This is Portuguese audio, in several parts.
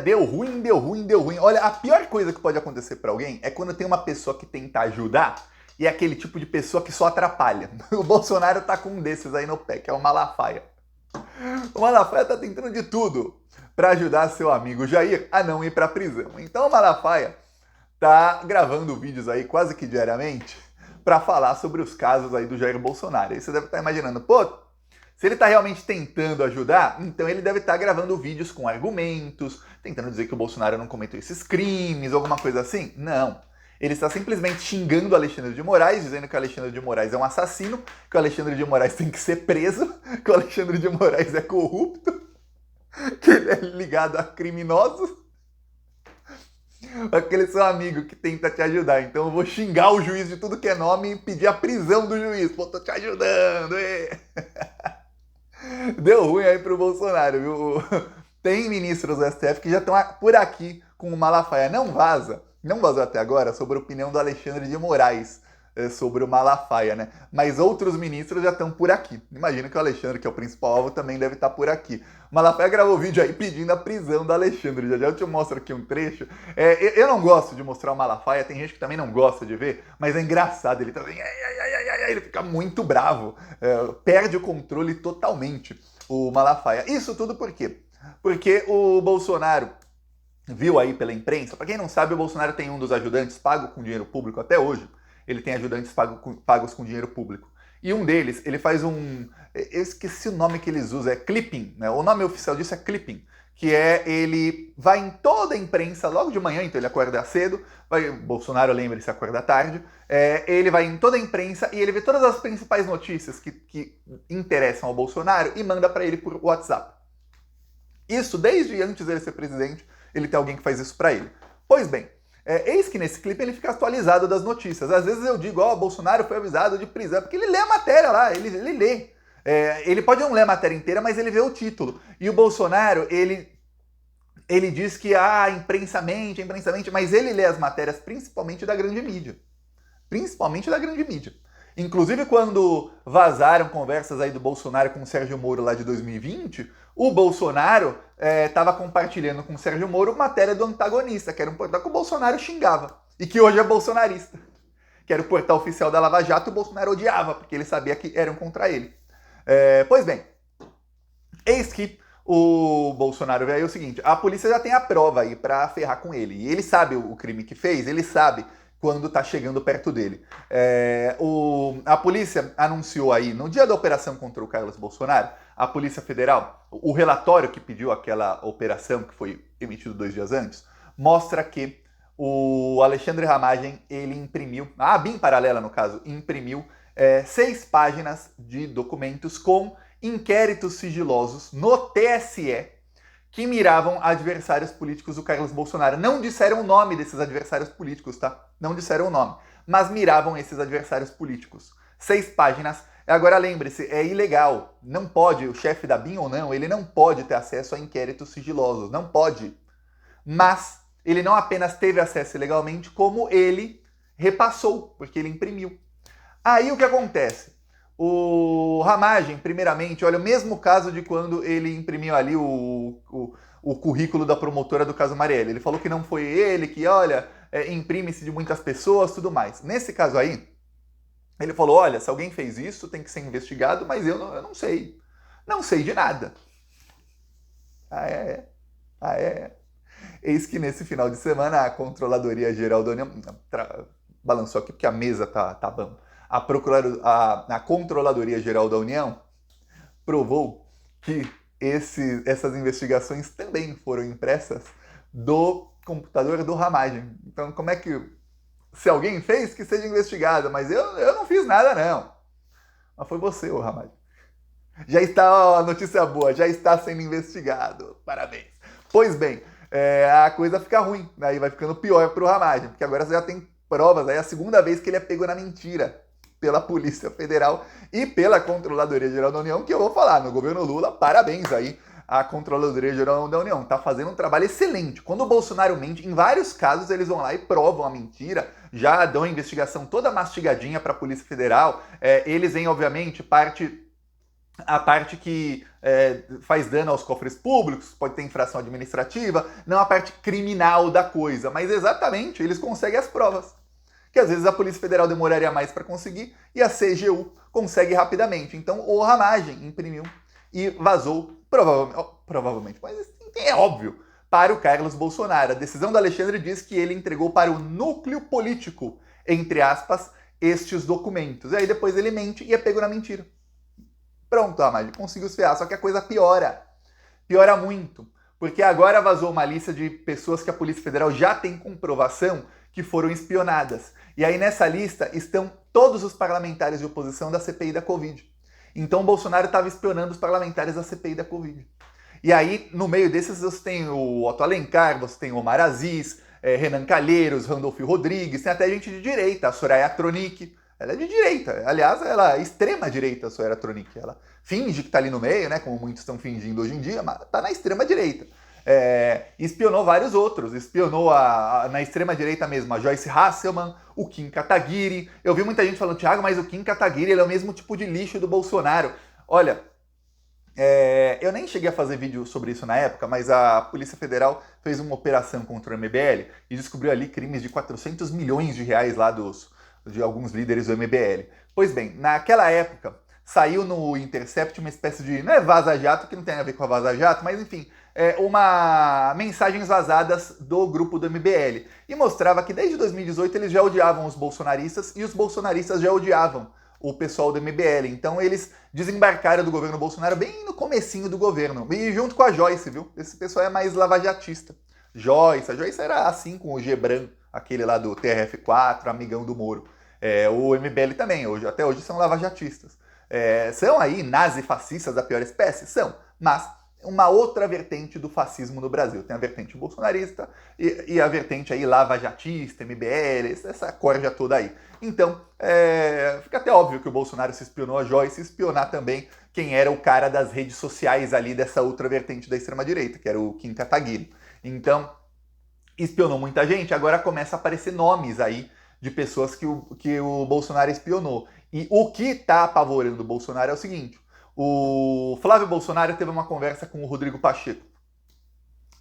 Deu ruim, deu ruim, deu ruim. Olha, a pior coisa que pode acontecer para alguém é quando tem uma pessoa que tenta ajudar e é aquele tipo de pessoa que só atrapalha. O Bolsonaro tá com um desses aí no pé, que é o Malafaia. O Malafaia tá tentando de tudo para ajudar seu amigo Jair a não ir pra prisão. Então o Malafaia tá gravando vídeos aí quase que diariamente para falar sobre os casos aí do Jair Bolsonaro. Aí você deve estar imaginando, pô, se ele está realmente tentando ajudar, então ele deve estar gravando vídeos com argumentos, tentando dizer que o Bolsonaro não cometeu esses crimes, alguma coisa assim. Não. Ele está simplesmente xingando o Alexandre de Moraes, dizendo que o Alexandre de Moraes é um assassino, que o Alexandre de Moraes tem que ser preso, que o Alexandre de Moraes é corrupto, que ele é ligado a criminosos. Aquele seu amigo que tenta te ajudar. Então eu vou xingar o juiz de tudo que é nome e pedir a prisão do juiz. Pô, tô te ajudando, Deu ruim aí pro Bolsonaro, viu? Tem ministros do STF que já estão por aqui com o Malafaia. Não vaza, não vazou até agora sobre a opinião do Alexandre de Moraes sobre o Malafaia, né? Mas outros ministros já estão por aqui. Imagino que o Alexandre, que é o principal alvo, também deve estar por aqui. O Malafaia gravou vídeo aí pedindo a prisão do Alexandre. Já eu te mostro aqui um trecho. Eu não gosto de mostrar o Malafaia, tem gente que também não gosta de ver, mas é engraçado. Ele tá assim, ele fica muito bravo, perde o controle totalmente, o Malafaia. Isso tudo por quê? Porque o Bolsonaro viu aí pela imprensa, para quem não sabe, o Bolsonaro tem um dos ajudantes pago com dinheiro público até hoje. Ele tem ajudantes pagos com dinheiro público. E um deles, ele faz eu esqueci o nome que eles usam, é clipping, né? O nome oficial disso é clipping, que ele vai em toda a imprensa logo de manhã, então ele acorda cedo, Bolsonaro, lembre-se, acorda tarde, ele vai em toda a imprensa e ele vê todas as principais notícias que interessam ao Bolsonaro e manda para ele por WhatsApp. Isso, desde antes dele ser presidente, ele tem alguém que faz isso para ele. Pois bem, eis que nesse clipe ele fica atualizado das notícias. Às vezes eu digo, Bolsonaro foi avisado de prisão, porque ele lê a matéria lá, ele lê. Ele pode não ler a matéria inteira, mas ele vê o título. E o Bolsonaro, ele diz que a imprensa mente, mas ele lê as matérias principalmente da grande mídia. Principalmente da grande mídia. Inclusive, quando vazaram conversas aí do Bolsonaro com o Sérgio Moro lá de 2020, o Bolsonaro estava compartilhando com o Sérgio Moro matéria do Antagonista, que era um portal que o Bolsonaro xingava, e que hoje é bolsonarista. Que era o portal oficial da Lava Jato, e o Bolsonaro odiava, porque ele sabia que eram contra ele. Pois bem, eis que o Bolsonaro vê aí o seguinte, a polícia já tem a prova aí pra ferrar com ele, e ele sabe o crime que fez, ele sabe quando tá chegando perto dele. A polícia anunciou aí, no dia da operação contra o Carlos Bolsonaro, a Polícia Federal, o relatório que pediu aquela operação, que foi emitido 2 dias antes, mostra que o Alexandre Ramagem, ele imprimiu, a BIM Paralela no caso, imprimiu 6 páginas de documentos com inquéritos sigilosos no TSE que miravam adversários políticos do Carlos Bolsonaro. Não disseram o nome desses adversários políticos, tá? Não disseram o nome, mas miravam esses adversários políticos. 6 páginas. Agora lembre-se, é ilegal. Não pode, o chefe da BIM ou não, ele não pode ter acesso a inquéritos sigilosos. Não pode. Mas ele não apenas teve acesso ilegalmente, como ele repassou, porque ele imprimiu. Aí o que acontece? O Ramagem, primeiramente, olha, o mesmo caso de quando ele imprimiu ali o currículo da promotora do caso Marielle. Ele falou que não foi ele, que, olha, imprime-se de muitas pessoas, tudo mais. Nesse caso aí, ele falou, olha, se alguém fez isso, tem que ser investigado, mas eu não sei. Não sei de nada. Eis que nesse final de semana a Controladoria Geral da União... Balançou aqui porque a mesa tá bom. A Controladoria Geral da União provou que essas investigações também foram impressas do computador do Ramagem. Então, como é que... Se alguém fez, que seja investigado, mas eu não fiz nada, não. Mas foi você, ô Ramagem. Já está, a notícia boa, já está sendo investigado. Parabéns. Pois bem, a coisa fica ruim, aí vai ficando pior pro Ramagem, porque agora você já tem provas, aí é a segunda vez que ele é pego na mentira pela Polícia Federal e pela Controladoria Geral da União, que eu vou falar, no governo Lula, parabéns aí à Controladoria Geral da União, tá fazendo um trabalho excelente. Quando o Bolsonaro mente, em vários casos eles vão lá e provam a mentira, já dão a investigação toda mastigadinha para a Polícia Federal, eles vêm, obviamente, parte a parte que faz dano aos cofres públicos, pode ter infração administrativa, não a parte criminal da coisa, mas exatamente eles conseguem as provas. Que às vezes a Polícia Federal demoraria mais para conseguir e a CGU consegue rapidamente. Então o Ramagem imprimiu e vazou, provavelmente, mas é óbvio, para o Carlos Bolsonaro. A decisão do Alexandre diz que ele entregou para o núcleo político, entre aspas, estes documentos. E aí depois ele mente e é pego na mentira. Pronto, Ramagem, conseguiu se ferrar. Só que a coisa piora. Piora muito. Porque agora vazou uma lista de pessoas que a Polícia Federal já tem comprovação que foram espionadas. E aí nessa lista estão todos os parlamentares de oposição da CPI da Covid. Então o Bolsonaro estava espionando os parlamentares da CPI da Covid. E aí, no meio desses, você tem o Otto Alencar, você tem o Omar Aziz, Renan Calheiros, Randolfo Rodrigues, tem até gente de direita, a Soraya Tronic. Ela é de direita. Aliás, ela é extrema direita, a Soraya Tronic. Ela finge que está ali no meio, né? Como muitos estão fingindo hoje em dia, mas está na extrema direita. Espionou vários outros. Espionou na extrema direita mesmo a Joyce Hasselman, o Kim Kataguiri. Eu vi muita gente falando, Thiago, mas o Kim Kataguiri ele é o mesmo tipo de lixo do Bolsonaro. Olha, eu nem cheguei a fazer vídeo sobre isso na época, mas a Polícia Federal fez uma operação contra o MBL e descobriu ali crimes de 400 milhões de reais lá de alguns líderes do MBL. Pois bem, naquela época, saiu no Intercept uma espécie de, não é vaza-jato, que não tem a ver com a vaza-jato, mas enfim, mensagens vazadas do grupo do MBL. E mostrava que desde 2018 eles já odiavam os bolsonaristas e os bolsonaristas já odiavam o pessoal do MBL. Então eles desembarcaram do governo Bolsonaro bem no comecinho do governo. E junto com a Joyce, viu? Esse pessoal é mais lavajatista. A Joyce era assim com o Gebran, aquele lá do TRF4, amigão do Moro. O MBL também, até hoje são lavajatistas. São aí nazi-fascistas da pior espécie? São, mas uma outra vertente do fascismo no Brasil. Tem a vertente bolsonarista e a vertente aí lavajatista, MBL, essa corja toda aí. Então, fica até óbvio que o Bolsonaro se espionou a Joyce e espionar também quem era o cara das redes sociais ali dessa outra vertente da extrema-direita, que era o Kim Kataguiri. Então, espionou muita gente, agora começa a aparecer nomes aí de pessoas que o Bolsonaro espionou. E o que está apavorando o Bolsonaro é o seguinte: o Flávio Bolsonaro teve uma conversa com o Rodrigo Pacheco.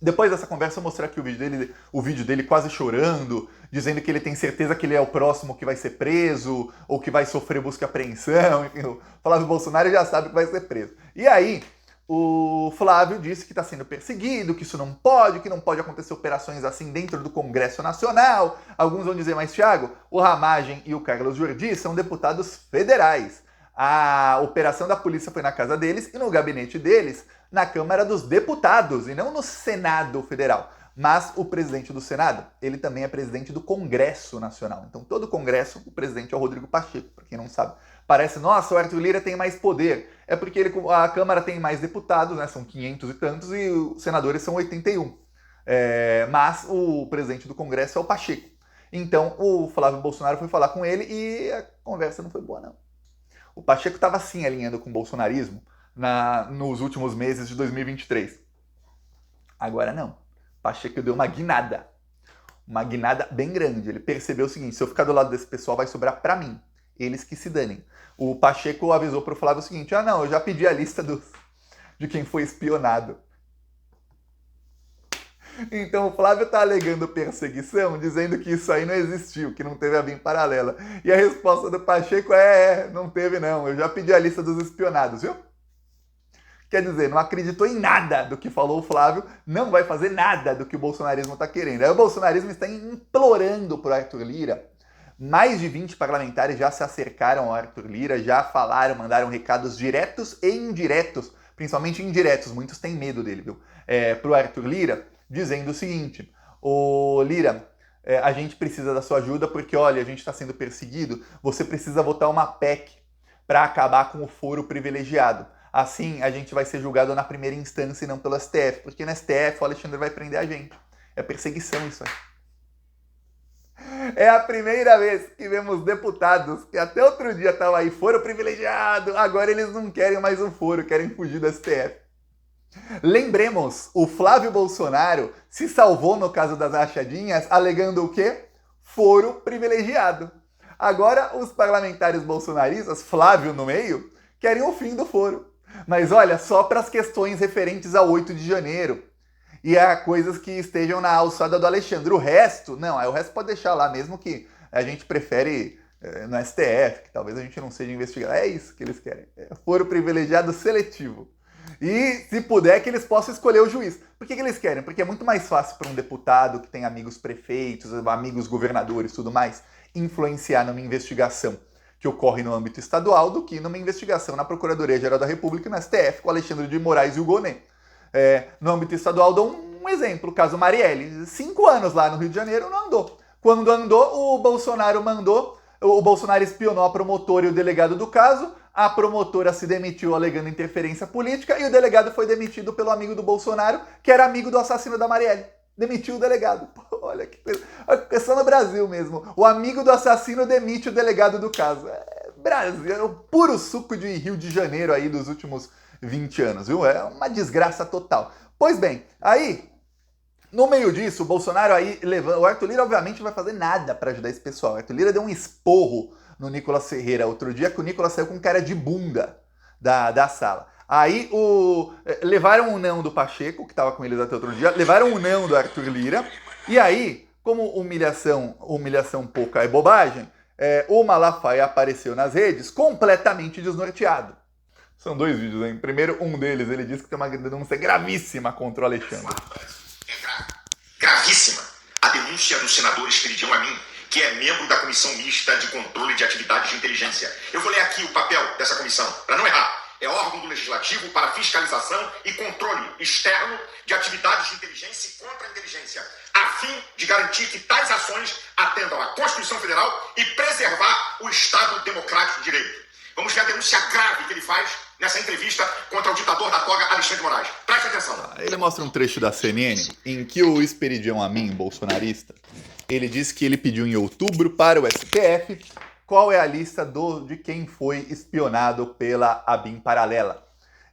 Depois dessa conversa eu mostrei aqui o vídeo dele quase chorando, dizendo que ele tem certeza que ele é o próximo que vai ser preso, ou que vai sofrer busca e apreensão. Enfim, o Flávio Bolsonaro já sabe que vai ser preso. E aí, o Flávio disse que está sendo perseguido, que isso não pode, que não pode acontecer operações assim dentro do Congresso Nacional. Alguns vão dizer, mas Thiago, o Ramagem e o Carlos Jordi são deputados federais. A operação da polícia foi na casa deles e no gabinete deles, na Câmara dos Deputados, e não no Senado Federal. Mas o presidente do Senado, ele também é presidente do Congresso Nacional. Então, todo o Congresso, o presidente é o Rodrigo Pacheco, para quem não sabe. Parece, nossa, o Arthur Lira tem mais poder. É porque a Câmara tem mais deputados, né? São 500 e tantos, e os senadores são 81. Mas o presidente do Congresso é o Pacheco. Então, o Flávio Bolsonaro foi falar com ele e a conversa não foi boa, não. O Pacheco estava sim alinhando com o bolsonarismo nos últimos meses de 2023. Agora não. Pacheco deu uma guinada bem grande. Ele percebeu o seguinte: se eu ficar do lado desse pessoal vai sobrar para mim. Eles que se danem. O Pacheco avisou para o Flávio o seguinte: não, eu já pedi a lista de quem foi espionado. Então o Flávio está alegando perseguição, dizendo que isso aí não existiu, que não teve a via paralela. E a resposta do Pacheco não teve não, eu já pedi a lista dos espionados, viu? Quer dizer, não acreditou em nada do que falou o Flávio, não vai fazer nada do que o bolsonarismo está querendo. Aí o bolsonarismo está implorando para o Arthur Lira. Mais de 20 parlamentares já se acercaram ao Arthur Lira, já falaram, mandaram recados diretos e indiretos, principalmente indiretos, muitos têm medo dele, viu? Para o Arthur Lira, dizendo o seguinte: ô Lira, a gente precisa da sua ajuda porque, olha, a gente está sendo perseguido, você precisa votar uma PEC para acabar com o foro privilegiado. Assim, a gente vai ser julgado na primeira instância e não pelo STF, porque no STF o Alexandre vai prender a gente. É perseguição isso aí. É a primeira vez que vemos deputados que até outro dia estavam aí, foro privilegiado, agora eles não querem mais o foro, querem fugir do STF. Lembremos, o Flávio Bolsonaro se salvou no caso das rachadinhas, alegando o quê? Foro privilegiado. Agora os parlamentares bolsonaristas, Flávio no meio, querem o fim do foro. Mas olha, só para as questões referentes ao 8 de janeiro e a coisas que estejam na alçada do Alexandre. O resto, não, o resto pode deixar lá, mesmo que a gente prefere no STF, que talvez a gente não seja investigado. É isso que eles querem. Foro privilegiado seletivo. E, se puder, que eles possam escolher o juiz. Por que eles querem? Porque é muito mais fácil para um deputado que tem amigos prefeitos, amigos governadores e tudo mais, influenciar numa investigação que ocorre no âmbito estadual do que numa investigação na Procuradoria-Geral da República e no STF com o Alexandre de Moraes e o Gonê. No âmbito estadual, dou um exemplo, o caso Marielle. 5 anos lá no Rio de Janeiro, não andou. Quando andou, o Bolsonaro mandou, o Bolsonaro espionou a promotora e o delegado do caso, a promotora se demitiu alegando interferência política e o delegado foi demitido pelo amigo do Bolsonaro, que era amigo do assassino da Marielle. Demitiu o delegado. Pô, olha que coisa. É só no Brasil mesmo. O amigo do assassino demite o delegado do caso. Brasil, é o puro suco de Rio de Janeiro aí dos últimos 20 anos, viu? É uma desgraça total. Pois bem, aí, no meio disso, o Bolsonaro aí levando... O Arthur Lira, obviamente, não vai fazer nada para ajudar esse pessoal. O Arthur Lira deu um esporro no Nicolas Ferreira outro dia, que o Nicolas saiu com cara de bunda da sala. Aí levaram o não do Pacheco, que estava com eles até outro dia, levaram o não do Arthur Lira, e aí, como humilhação pouca é bobagem, o Malafaia apareceu nas redes completamente desnorteado. São 2 vídeos, hein? Primeiro, um deles, ele disse que tem uma denúncia gravíssima contra o Alexandre. Gravíssima. A denúncia do senador Esperidião Amin, que é membro da Comissão Mista de Controle de Atividades de Inteligência. Eu vou ler aqui o papel dessa comissão, para não errar. É órgão do Legislativo para fiscalização e controle externo de atividades de inteligência e contra-inteligência, a fim de garantir que tais ações atendam à Constituição Federal e preservar o Estado Democrático de Direito. Vamos ver a denúncia grave que ele faz nessa entrevista contra o ditador da toga, Alexandre de Moraes. Preste atenção. Ele mostra um trecho da CNN em que o Esperidião Amin, bolsonarista, ele disse que ele pediu em outubro para o STF qual é a lista de quem foi espionado pela ABIN paralela.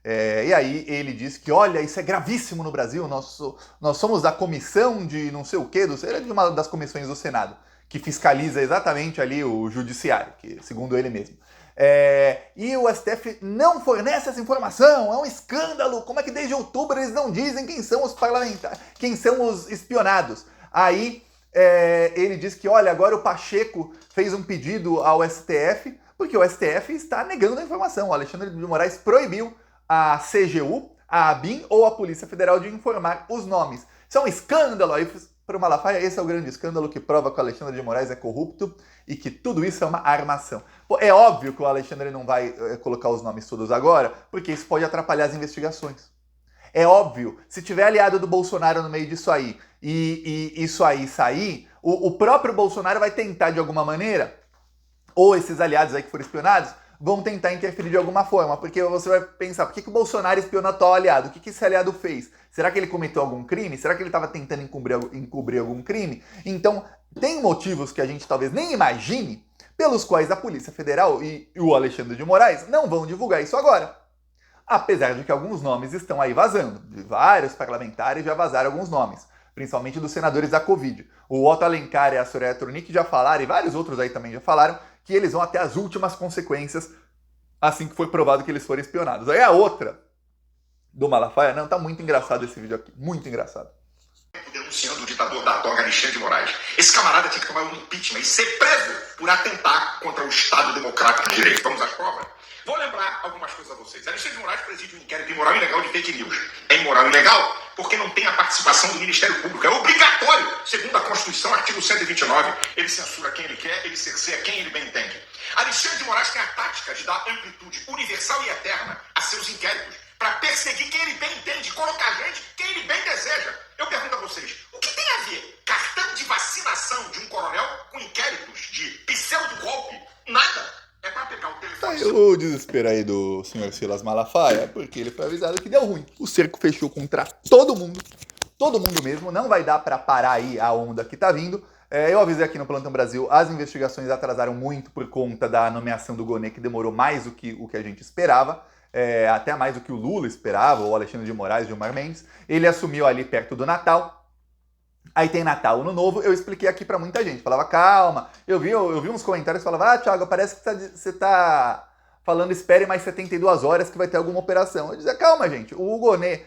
E aí ele disse que, olha, isso é gravíssimo no Brasil, nós somos da comissão de não sei o quê, de uma das comissões do Senado, que fiscaliza exatamente ali o judiciário, que, segundo ele mesmo. E o STF não fornece essa informação, é um escândalo. Como é que desde outubro eles não dizem quem são os parlamentares, quem são os espionados? Aí ele diz que, olha, agora o Pacheco fez um pedido ao STF, porque o STF está negando a informação. O Alexandre de Moraes proibiu a CGU, a ABIN ou a Polícia Federal de informar os nomes. Isso é um escândalo. Aí, para o Malafaia, esse é o grande escândalo que prova que o Alexandre de Moraes é corrupto e que tudo isso é uma armação. Pô, é óbvio que o Alexandre não vai colocar os nomes todos agora, porque isso pode atrapalhar as investigações. É óbvio, se tiver aliado do Bolsonaro no meio disso aí e isso aí sair, o próprio Bolsonaro vai tentar de alguma maneira, ou esses aliados aí que foram espionados, vão tentar interferir de alguma forma, porque você vai pensar, por que o Bolsonaro espionou o atual aliado? O que esse aliado fez? Será que ele cometeu algum crime? Será que ele estava tentando encobrir algum crime? Então, tem motivos que a gente talvez nem imagine, pelos quais a Polícia Federal e o Alexandre de Moraes não vão divulgar isso agora. Apesar de que alguns nomes estão aí vazando. De vários parlamentares já vazaram alguns nomes, principalmente dos senadores da Covid. O Otto Alencar e a Soraya Tronic já falaram, e vários outros aí também já falaram, que eles vão até as últimas consequências assim que foi provado que eles foram espionados. Aí a outra do Malafaia, não, tá muito engraçado esse vídeo aqui, muito engraçado. Denunciando o ditador da toga, Alexandre de Moraes. Esse camarada tinha que tomar um impeachment e ser preso por atentar contra o Estado Democrático de Direito. Vamos às provas? Vou lembrar algumas coisas a vocês. Alexandre de Moraes preside um inquérito imoral e ilegal de fake news. É imoral e ilegal porque não tem a participação do Ministério Público. É obrigatório, segundo a Constituição, artigo 129. Ele censura quem ele quer, ele cerceia quem ele bem entende. Alexandre de Moraes tem a tática de dar amplitude universal e eterna a seus inquéritos para perseguir quem ele bem entende, colocar gente quem ele bem deseja. Eu pergunto a vocês, o que tem a ver cartão de vacinação de um coronel com inquéritos de pseudo-golpe? Nada. É pra pegar o telefone. O desespero aí do senhor Silas Malafaia, porque ele foi avisado que deu ruim. O cerco fechou contra todo mundo mesmo, não vai dar pra parar aí a onda que tá vindo. Eu avisei aqui no Plantão Brasil, as investigações atrasaram muito por conta da nomeação do Gonê, que demorou mais do que o que a gente esperava, até mais do que o Lula esperava, ou o Alexandre de Moraes, Gilmar Mendes. Ele assumiu ali perto do Natal. Aí tem Natal, Ano Novo, eu expliquei aqui pra muita gente, falava, calma, eu vi uns comentários que falavam, Thiago, parece que você tá falando espere mais 72 horas que vai ter alguma operação. Eu dizia, calma gente, o Gonê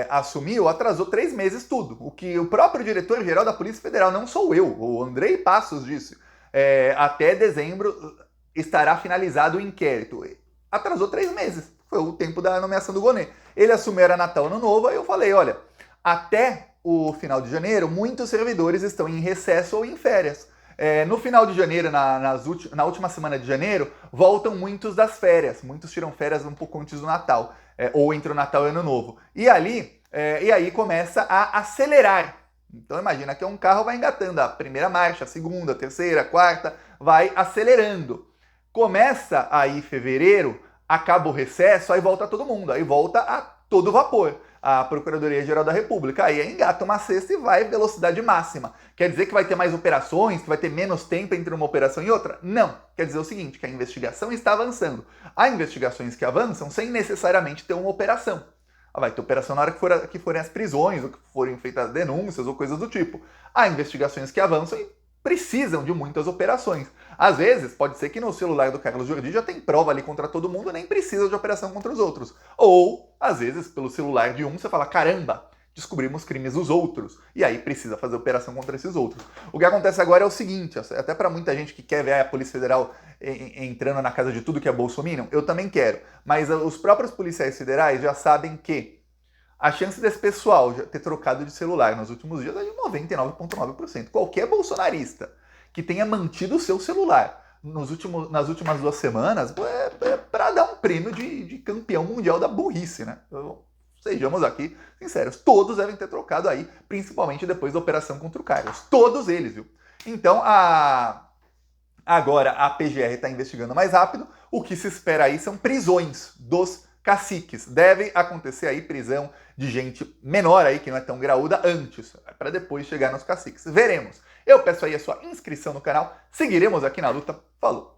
assumiu, atrasou 3 meses tudo. O que o próprio diretor-geral da Polícia Federal, não sou eu, o Andrei Passos disse, até dezembro estará finalizado o inquérito. Atrasou 3 meses, foi o tempo da nomeação do Gonê. Ele assumiu, era Natal, Ano Novo, aí eu falei, olha, até o final de janeiro, muitos servidores estão em recesso ou em férias. No final de janeiro, na última semana de janeiro, voltam muitos das férias. Muitos tiram férias um pouco antes do Natal, ou entre o Natal e o Ano Novo. E aí começa a acelerar. Então imagina que um carro vai engatando a primeira marcha, a segunda, a terceira, a quarta, vai acelerando. Começa aí fevereiro, acaba o recesso, aí volta todo mundo, aí volta a todo vapor. A Procuradoria-Geral da República, aí engata uma cesta e vai velocidade máxima. Quer dizer que vai ter mais operações, que vai ter menos tempo entre uma operação e outra? Não. Quer dizer o seguinte, que a investigação está avançando. Há investigações que avançam sem necessariamente ter uma operação. Vai ter operação na hora que forem as prisões, ou que forem feitas denúncias, ou coisas do tipo. Há investigações que avançam e precisam de muitas operações. Às vezes, pode ser que no celular do Carlos Jordi já tem prova ali contra todo mundo e nem precisa de operação contra os outros. Ou, às vezes, pelo celular de um, você fala, caramba, descobrimos crimes dos outros. E aí precisa fazer operação contra esses outros. O que acontece agora é o seguinte, até para muita gente que quer ver a Polícia Federal entrando na casa de tudo que é bolsominion, eu também quero. Mas os próprios policiais federais já sabem que a chance desse pessoal já ter trocado de celular nos últimos dias é de 99,9%. Qualquer bolsonarista que tenha mantido o seu celular nas últimas 2 semanas é para dar um prêmio de campeão mundial da burrice, né? Então, sejamos aqui sinceros, todos devem ter trocado aí, principalmente depois da operação contra o Carlos. Todos eles, viu? Então, agora a PGR está investigando mais rápido. O que se espera aí são prisões dos caciques. Deve acontecer aí prisão de gente menor aí, que não é tão graúda, antes, para depois chegar nos caciques. Veremos. Eu peço aí a sua inscrição no canal. Seguiremos aqui na luta. Falou!